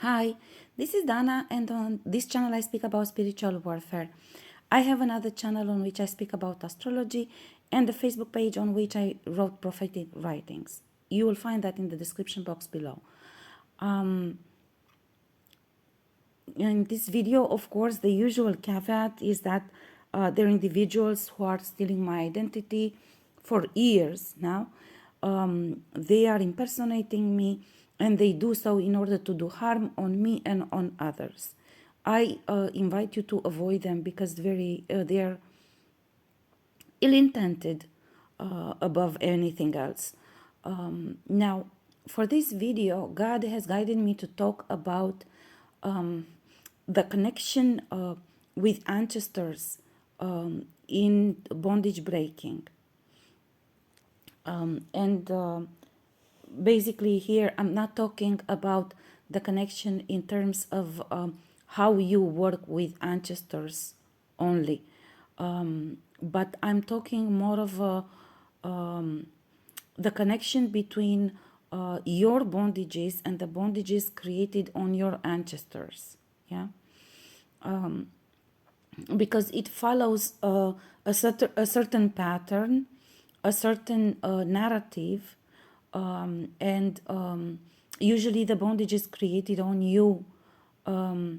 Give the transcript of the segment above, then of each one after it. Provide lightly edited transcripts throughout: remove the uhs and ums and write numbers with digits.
Hi, this is Dana, and on this channel I speak about spiritual warfare. I have another channel on which I speak about astrology, and a Facebook page on which I wrote prophetic writings. You will find that in the description box below. In this video, of course, the usual caveat is that there are individuals who are stealing my identity for years now. They are impersonating me, and they do so in order to do harm on me and on others. I invite you to avoid them because they are ill-intended above anything else. Now, for this video, God has guided me to talk about the connection with ancestors in bondage breaking. And basically here I'm not talking about the connection in terms of how you work with ancestors only, but I'm talking more of the connection between your bondages and the bondages created on your ancestors. Yeah, because it follows a certain pattern, a certain narrative, and usually the bondages created on you are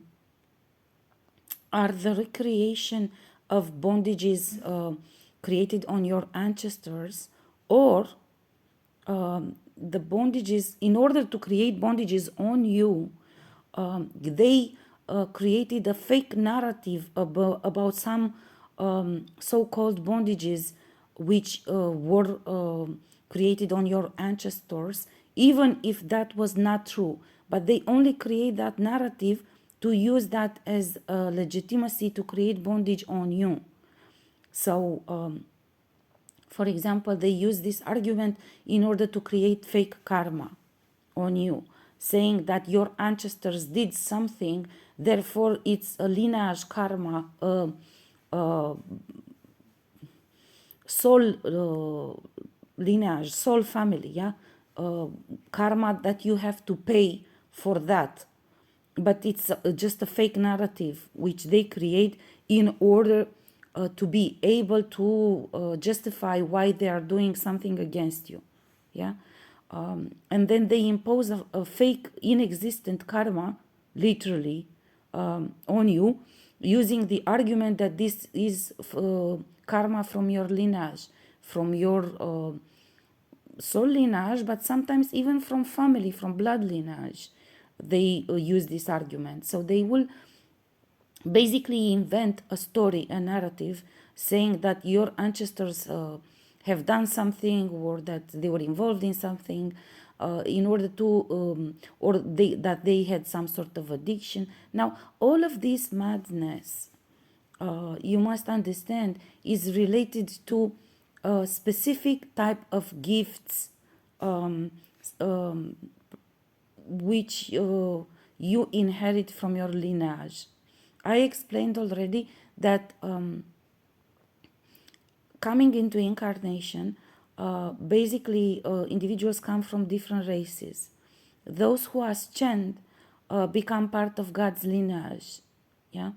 the recreation of bondages created on your ancestors, or the bondages, in order to create bondages on you, they created a fake narrative about some so-called bondages which were created on your ancestors, even if that was not true. But they only create that narrative to use that as legitimacy to create bondage on you. So, for example, they use this argument in order to create fake karma on you, saying that your ancestors did something, therefore it's a lineage karma, soul lineage, soul family, yeah, karma that you have to pay for that. But it's just a fake narrative which they create in order to be able to justify why they are doing something against you. Yeah, and then they impose a fake, inexistent karma, literally, on you, using the argument that this is karma from your lineage, from your soul lineage, but sometimes even from family, from blood lineage. They use this argument. So they will basically invent a story, a narrative, saying that your ancestors have done something, or that they were involved in something, in order to, that they had some sort of addiction. Now, all of this madness, you must understand, is related to a specific type of gifts, um, um, which you inherit from your lineage. I explained already that coming into incarnation, basically individuals come from different races. Those who are ascend become part of God's lineage. Yeah,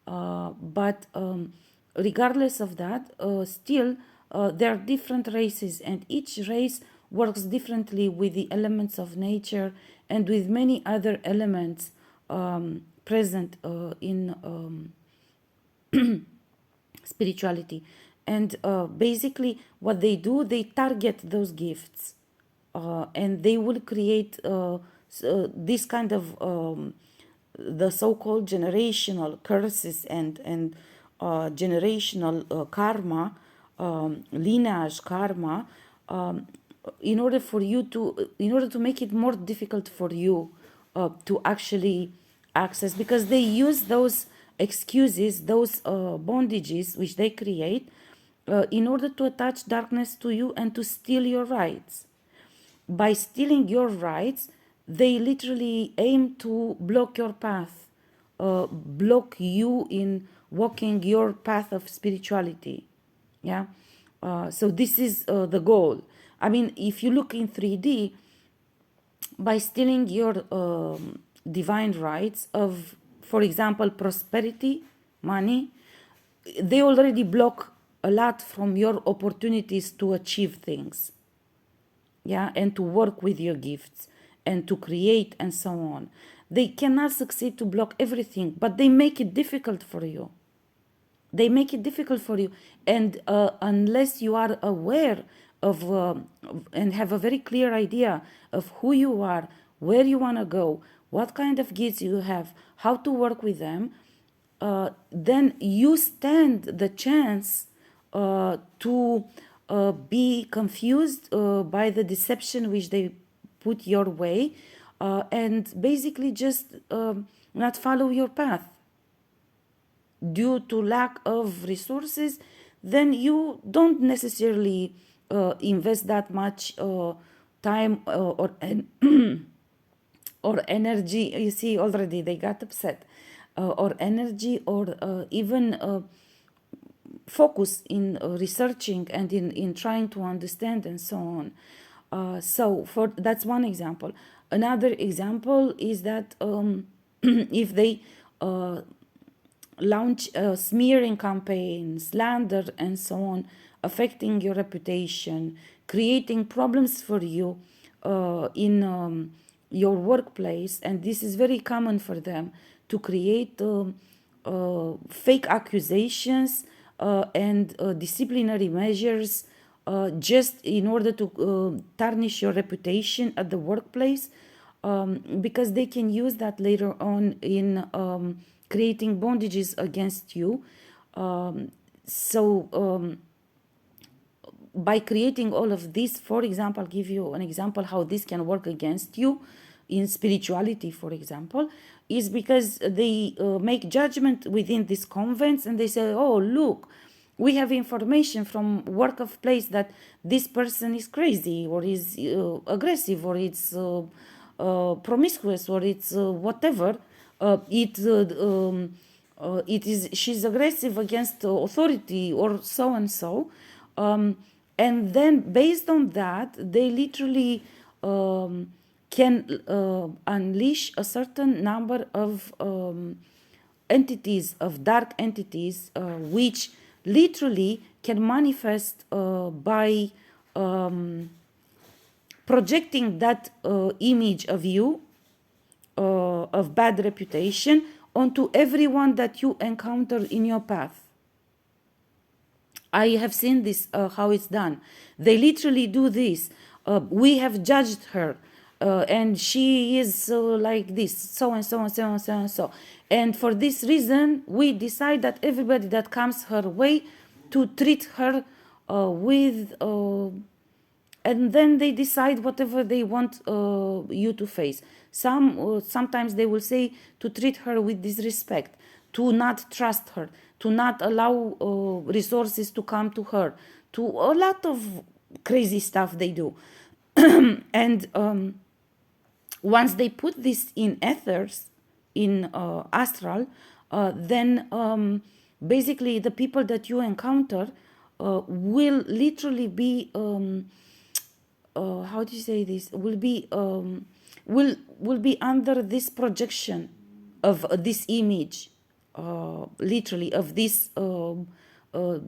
but regardless of that, still there are different races, and each race works differently with the elements of nature and with many other elements present in spirituality. And basically what they do, they target those gifts, and they will create this kind of the so-called generational curses and generational karma, lineage karma, in order for you to, in order to make it more difficult for you to actually access, because they use those excuses, those bondages which they create, in order to attach darkness to you and to steal your rights. By stealing your rights, they literally aim to block your path, block you in walking your path of spirituality. Yeah. So this is the goal. I mean, if you look in 3D, by stealing your divine rights of, for example, prosperity, money, they already block a lot from your opportunities to achieve things, yeah, and to work with your gifts and to create and so on. They cannot succeed to block everything, but they make it difficult for you. They make it difficult for you, and unless you are aware of and have a very clear idea of who you are, where you want to go, what kind of gifts you have, how to work with them, then you stand the chance to be confused by the deception which they put your way, and basically just not follow your path due to lack of resources. Then you don't necessarily invest that much time or energy. You see, already they got upset, or energy, or even focus in researching and in trying to understand and so on. So for that's one example. Another example is that if they launch smearing campaigns, slander, and so on, affecting your reputation, creating problems for you in your workplace, and this is very common for them to create fake accusations and disciplinary measures just in order to tarnish your reputation at the workplace, because they can use that later on in creating bondages against you. So by creating all of this, for example, I'll give you an example how this can work against you in spirituality, for example, is because they make judgment within these convents, and they say, oh, look, we have information from work of place that this person is crazy, or is aggressive, or it's promiscuous, or it's whatever. It is she's aggressive against authority, or so and so. And then based on that, they literally can unleash a certain number of entities, of dark entities, which literally can manifest by projecting that image of you, of bad reputation, onto everyone that you encounter in your path. I have seen this, how it's done. They literally do this. We have judged her, and she is like this, so and so and so and so and so. And for this reason, we decide that everybody that comes her way to treat her with, and then they decide whatever they want you to face. Sometimes they will say to treat her with disrespect, to not trust her, to not allow resources to come to her, to a lot of crazy stuff they do. And once they put this in ethers, in astral, then basically the people that you encounter will literally be, how do you say this, will be under this projection of this image, literally of this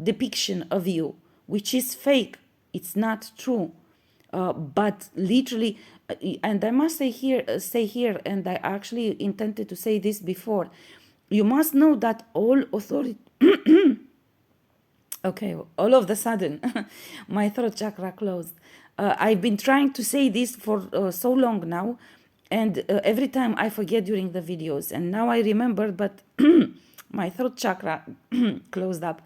depiction of you, which is fake. It's not true. But literally, and I must say here, and I actually intended to say this before, you must know that all authority, okay, all of the sudden, my throat chakra closed. I've been trying to say this for so long now, and every time I forget during the videos, and now I remember, but my throat chakra closed up.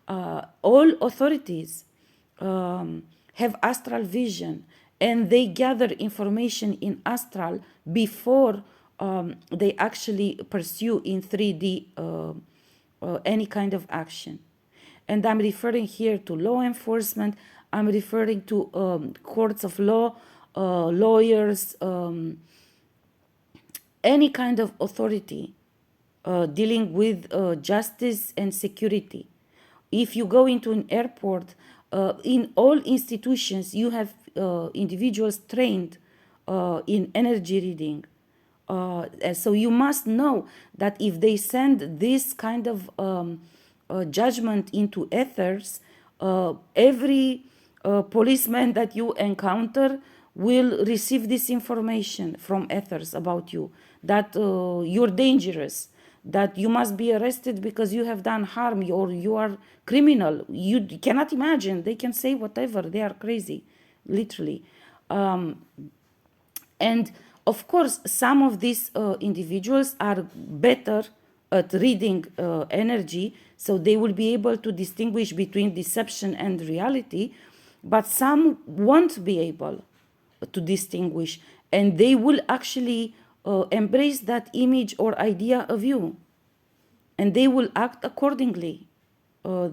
All authorities have astral vision, and they gather information in astral before they actually pursue in 3D any kind of action. And I'm referring here to law enforcement, I'm referring to courts of law, lawyers, any kind of authority dealing with justice and security. If you go into an airport, in all institutions, you have individuals trained in energy reading, So you must know that if they send this kind of judgment into ethers, every policeman that you encounter will receive this information from ethers about you, that you're dangerous, that you must be arrested because you have done harm or you are criminal. You cannot imagine. They can say whatever. They are crazy, literally. And of course, some of these individuals are better at reading energy, so they will be able to distinguish between deception and reality, but some won't be able to distinguish, and they will actually embrace that image or idea of you, and they will act accordingly,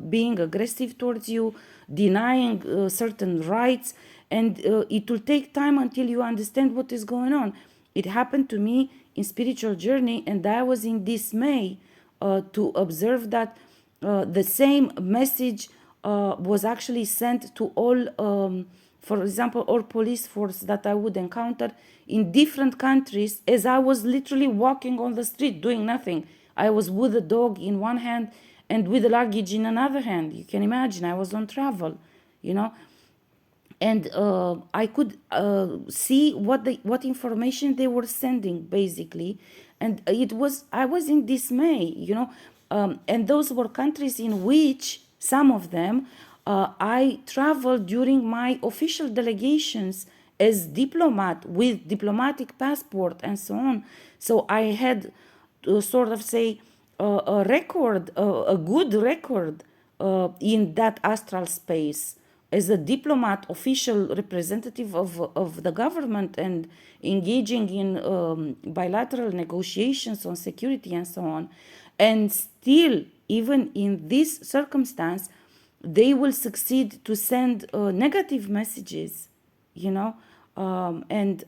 being aggressive towards you, denying certain rights, and it will take time until you understand what is going on. It happened to me in spiritual journey, and I was in dismay to observe that the same message was actually sent to all, for example, all police force that I would encounter in different countries, as I was literally walking on the street doing nothing. I was with a dog in one hand and with the luggage in another hand. You can imagine, I was on travel, you know. And I could see what information they were sending, basically, and I was in dismay, you know. And those were countries in which some of them I traveled during my official delegations as diplomat with diplomatic passport and so on. So I had to sort of say a record, a good record in that astral space as a diplomat, official representative of the government, and engaging in bilateral negotiations on security and so on. And still, even in this circumstance, they will succeed to send negative messages, you know, and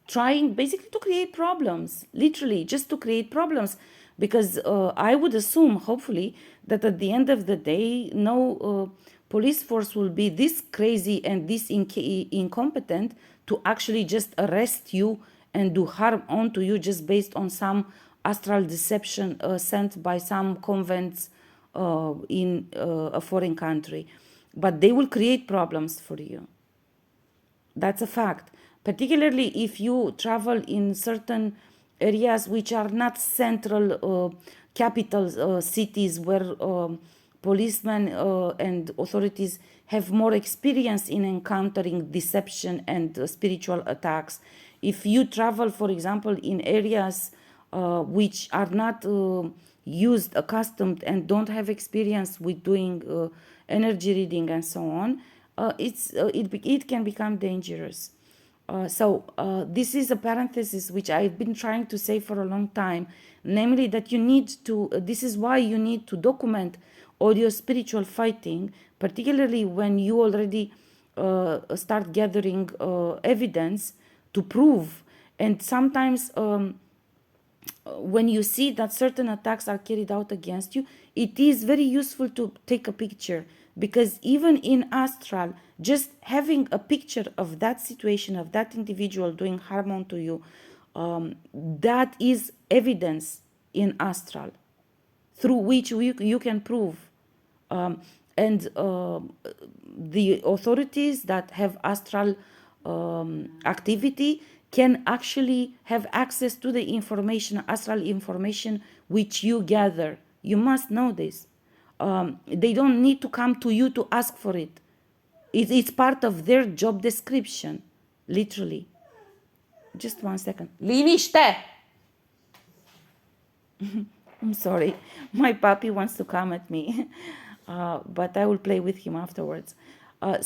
trying basically to create problems, literally just to create problems, because I would assume, hopefully, that at the end of the day, no police force will be this crazy and this incompetent to actually just arrest you and do harm onto you just based on some astral deception sent by some convents in a foreign country. But they will create problems for you. That's a fact. Particularly if you travel in certain areas which are not central capital cities where policemen and authorities have more experience in encountering deception and spiritual attacks. If you travel, for example, in areas which are not accustomed, and don't have experience with doing energy reading and so on, it can become dangerous. This is a parenthesis which I've been trying to say for a long time, namely that you need to, this is why you need to document all your spiritual fighting, particularly when you already start gathering evidence to prove. And sometimes when you see that certain attacks are carried out against you, it is very useful to take a picture, because even in astral, just having a picture of that situation, of that individual doing harm onto you, that is evidence in astral through which you can prove. And the authorities that have astral activity can actually have access to the information, astral information, which you gather. You must know this. They don't need to come to you to ask for it. It's part of their job description, literally. Just 1 second. Liniște! I'm sorry. My puppy wants to come at me, but I will play with him afterwards. They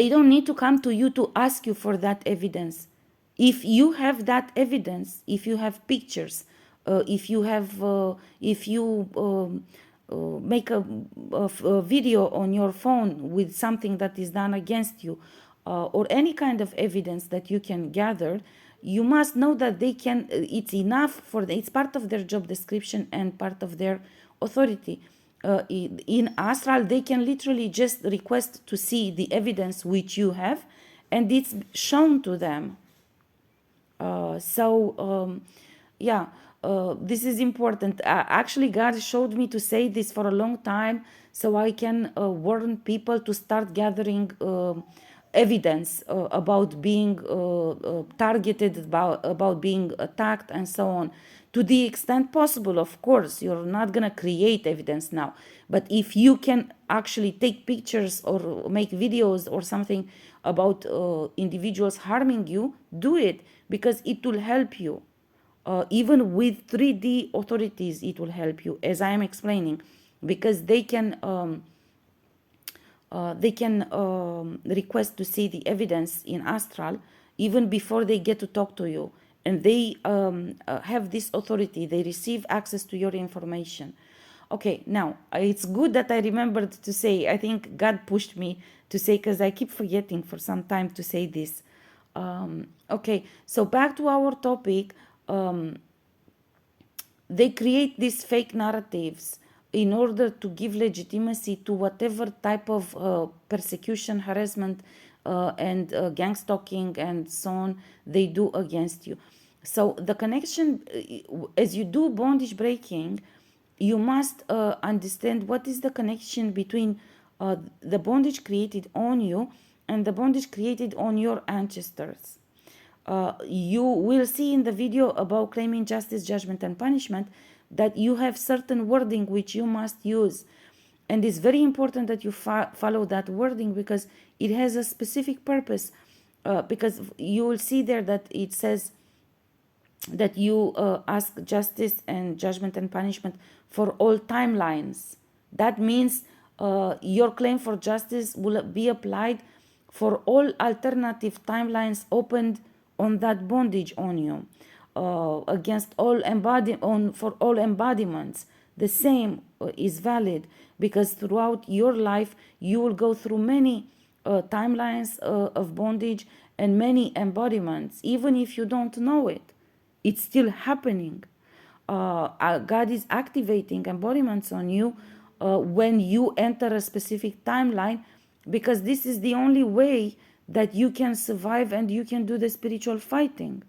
don't need to come to you to ask you for that evidence. If you have that evidence, if you have pictures, if you make a video on your phone with something that is done against you, or any kind of evidence that you can gather, you must know that they can. It's enough for it's part of their job description and part of their authority. In astral, they can literally just request to see the evidence which you have, and it's shown to them. Yeah, this is important. Actually, God showed me to say this for a long time so I can warn people to start gathering evidence about being targeted, about being attacked, and so on. To the extent possible, of course, you're not going to create evidence now. But if you can actually take pictures or make videos or something about individuals harming you, do it, because it will help you. Even with 3D authorities, it will help you, as I am explaining, because they can request to see the evidence in astral even before they get to talk to you, and they have this authority. They receive access to your information. Okay, now it's good that I remembered to say. I think God pushed me to say, because I keep forgetting for some time to say this. Okay, so back to our topic. They create these fake narratives in order to give legitimacy to whatever type of persecution, harassment, and gang stalking and so on they do against you. So the connection, as you do bondage breaking, you must understand what is the connection between the bondage created on you and the bondage created on your ancestors. You will see in the video about claiming justice, judgment, and punishment that you have certain wording which you must use. And it's very important that you follow that wording because it has a specific purpose. Because you will see there that it says that you ask justice and judgment and punishment for all timelines. That means your claim for justice will be applied for all alternative timelines opened on that bondage on you, against all for all embodiments. The same is valid, because throughout your life you will go through many timelines of bondage and many embodiments, even if you don't know it. It's still happening. God is activating embodiments on you when you enter a specific timeline, because this is the only way that you can survive and you can do the spiritual fighting.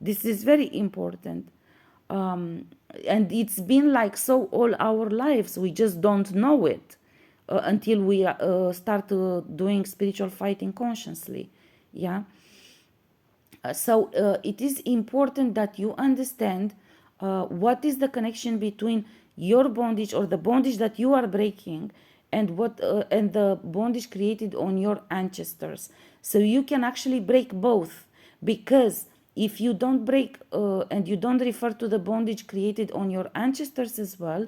This is very important. And it's been like so all our lives. We just don't know it until we start doing spiritual fighting consciously. Yeah. So it is important that you understand what is the connection between your bondage or the bondage that you are breaking and and the bondage created on your ancestors, so you can actually break both. Because if you don't break and you don't refer to the bondage created on your ancestors as well,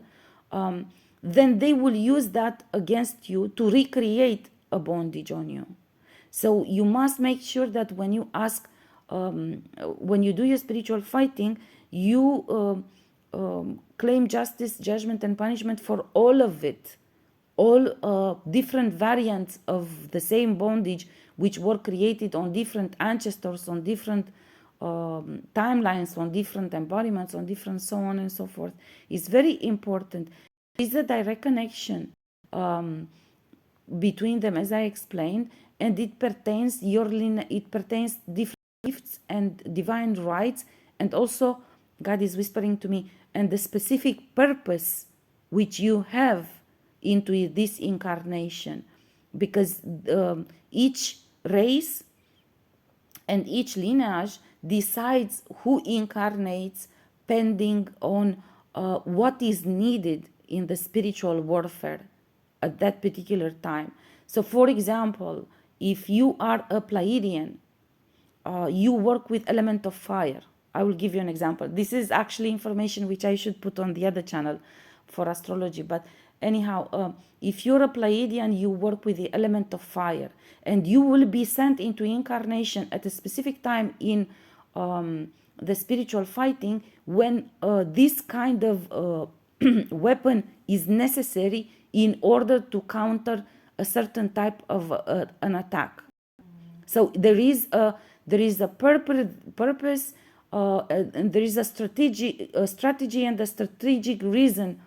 then they will use that against you to recreate a bondage on you. So you must make sure that when you ask, when you do your spiritual fighting, you claim justice, judgment, and punishment for all of it, all different variants of the same bondage which were created on different ancestors, on different timelines, on different embodiments, on different so on and so forth. It's very important. There is a direct connection between them, as I explained, and it pertains different gifts and divine rights, and also God is whispering to me, and the specific purpose which you have into this incarnation, because each race and each lineage decides who incarnates pending on what is needed in the spiritual warfare at that particular time. So for example, if you are a Pleiadian, you work with element of fire. I will give you an example. This is actually information which I should put on the other channel for astrology. But anyhow, if you're a Pleiadian, you work with the element of fire, and you will be sent into incarnation at a specific time in the spiritual fighting when this kind of weapon is necessary in order to counter a certain type of an attack. So there is a purpose, and there is a strategy and a strategic reason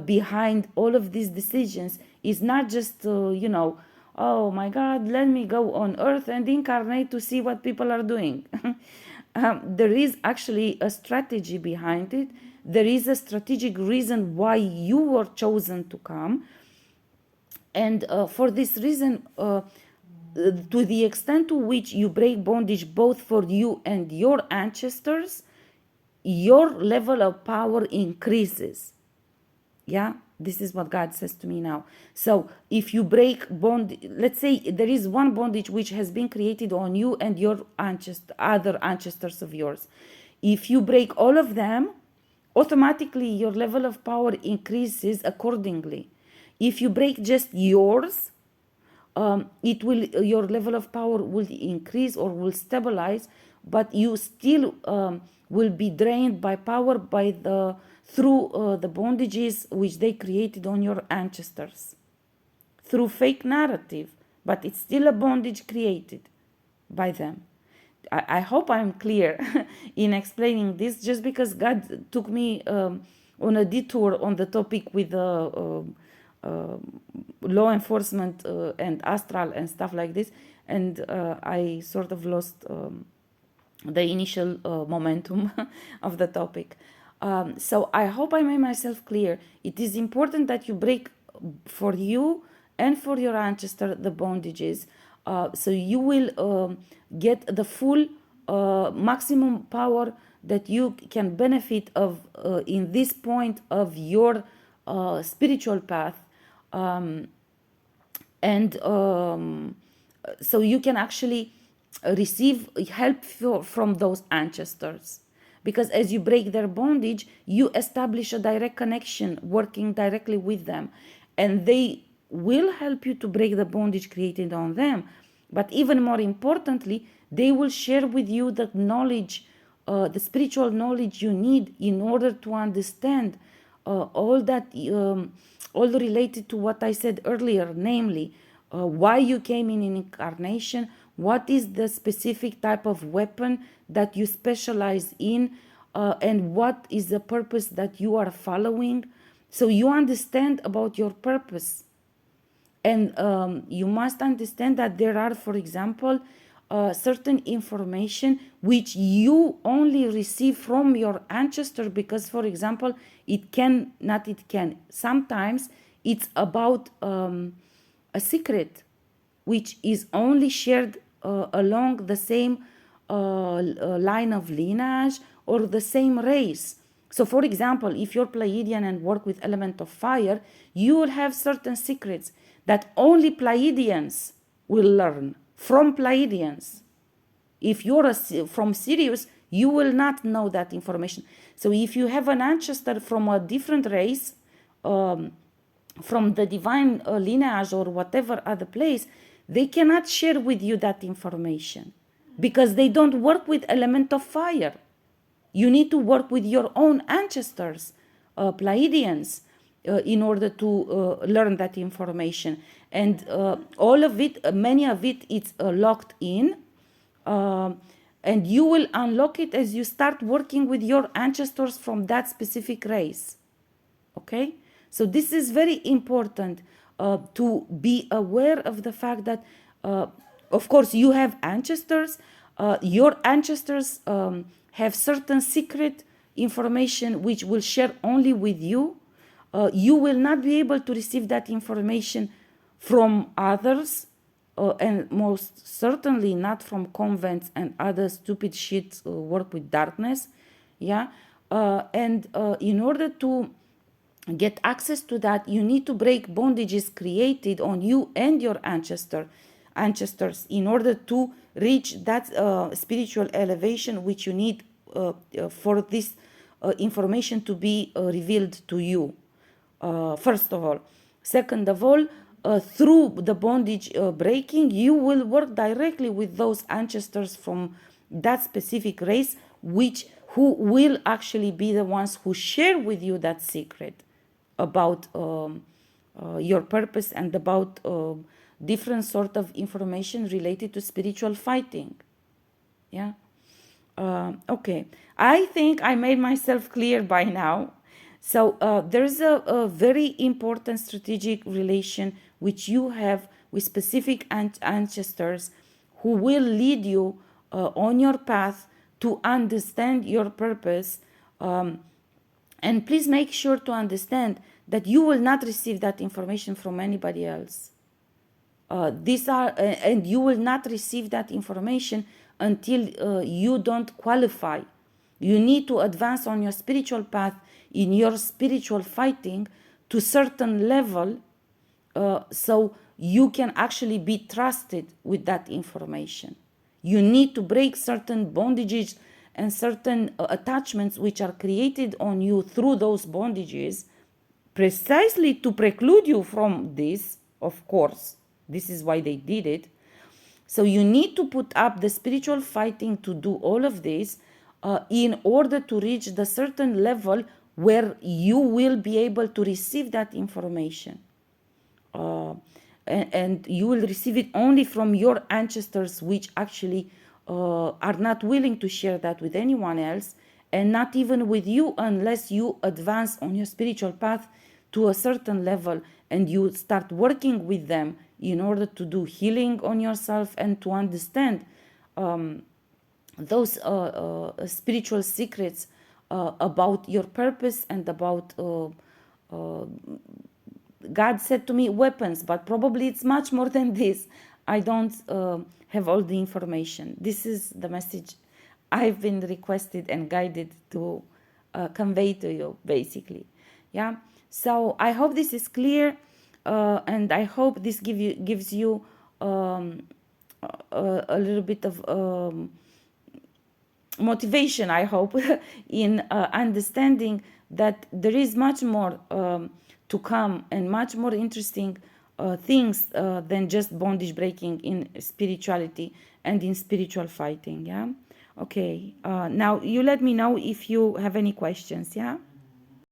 behind all of these decisions. It's not just oh my God, let me go on earth and incarnate to see what people are doing. there is actually a strategy behind it. There is a strategic reason why you were chosen to come. And for this reason, to the extent to which you break bondage both for you and your ancestors, your level of power increases. Yeah, this is what God says to me now. So if you break bond, let's say there is one bondage which has been created on you and your other ancestors of yours. If you break all of them, automatically your level of power increases accordingly. If you break just yours, it will, your level of power will increase or will stabilize, but you still will be drained by power by the through the bondages which they created on your ancestors through fake narrative, but it's still a bondage created by them. I hope I'm clear in explaining this, just because God took me on a detour on the topic with law enforcement and astral and stuff like this, and I sort of lost the initial momentum of the topic. So I hope I made myself clear. It is important that you break for you and for your ancestor the bondages, so you will get the full maximum power that you can benefit of in this point of your spiritual path. And so you can actually receive help from those ancestors, because as you break their bondage, you establish a direct connection working directly with them, and they will help you to break the bondage created on them. But even more importantly, they will share with you the knowledge, the spiritual knowledge you need in order to understand all that, all related to what I said earlier, namely why you came in an incarnation, what is the specific type of weapon that you specialize in, and what is the purpose that you are following. So you understand about your purpose. And you must understand that there are, for example, certain information which you only receive from your ancestor, because, for example, sometimes it's about a secret which is only shared along the same line of lineage or the same race. So, for example, if you're Pleiadian and work with element of fire, you will have certain secrets that only Pleiadians will learn from Pleiadians. If you're from Sirius, you will not know that information. So if you have an ancestor from a different race, from the divine lineage or whatever other place, they cannot share with you that information because they don't work with element of fire. You need to work with your own ancestors, Pleiadians, in order to learn that information. And all of it, many of it, it's locked in. And you will unlock it as you start working with your ancestors from that specific race. Okay? So this is very important to be aware of the fact that, of course, you have ancestors. Your ancestors have certain secret information which will share only with you. You will not be able to receive that information from others, and most certainly not from convents and other stupid shit work with darkness. Yeah. And in order to get access to that, you need to break bondages created on you and your ancestors in order to reach that spiritual elevation which you need for this information to be revealed to you, first of all. Second of all, through the bondage breaking, you will work directly with those ancestors from that specific race, who will actually be the ones who share with you that secret about your purpose and about different sort of information related to spiritual fighting. Yeah. Okay. I think I made myself clear by now. So there's a very important strategic relation which you have with specific ancestors who will lead you on your path to understand your purpose. And please make sure to understand that you will not receive that information from anybody else. And you will not receive that information until you don't qualify. You need to advance on your spiritual path in your spiritual fighting to certain level, so you can actually be trusted with that information. You need to break certain bondages and certain attachments which are created on you through those bondages, precisely to preclude you from this, of course. This is why they did it. So you need to put up the spiritual fighting to do all of this in order to reach the certain level where you will be able to receive that information. And you will receive it only from your ancestors, which actually are not willing to share that with anyone else, and not even with you unless you advance on your spiritual path to a certain level and you start working with them in order to do healing on yourself and to understand those spiritual secrets about your purpose and about God said to me weapons, but probably it's much more than this. I don't have all the information. This is the message I've been requested and guided to convey to you, basically. Yeah. So I hope this is clear, and I hope this gives you a little bit of motivation, I hope, in understanding that there is much more to come and much more interesting things than just bondage breaking in spirituality and in spiritual fighting. Yeah. Okay. Now you let me know if you have any questions. Yeah.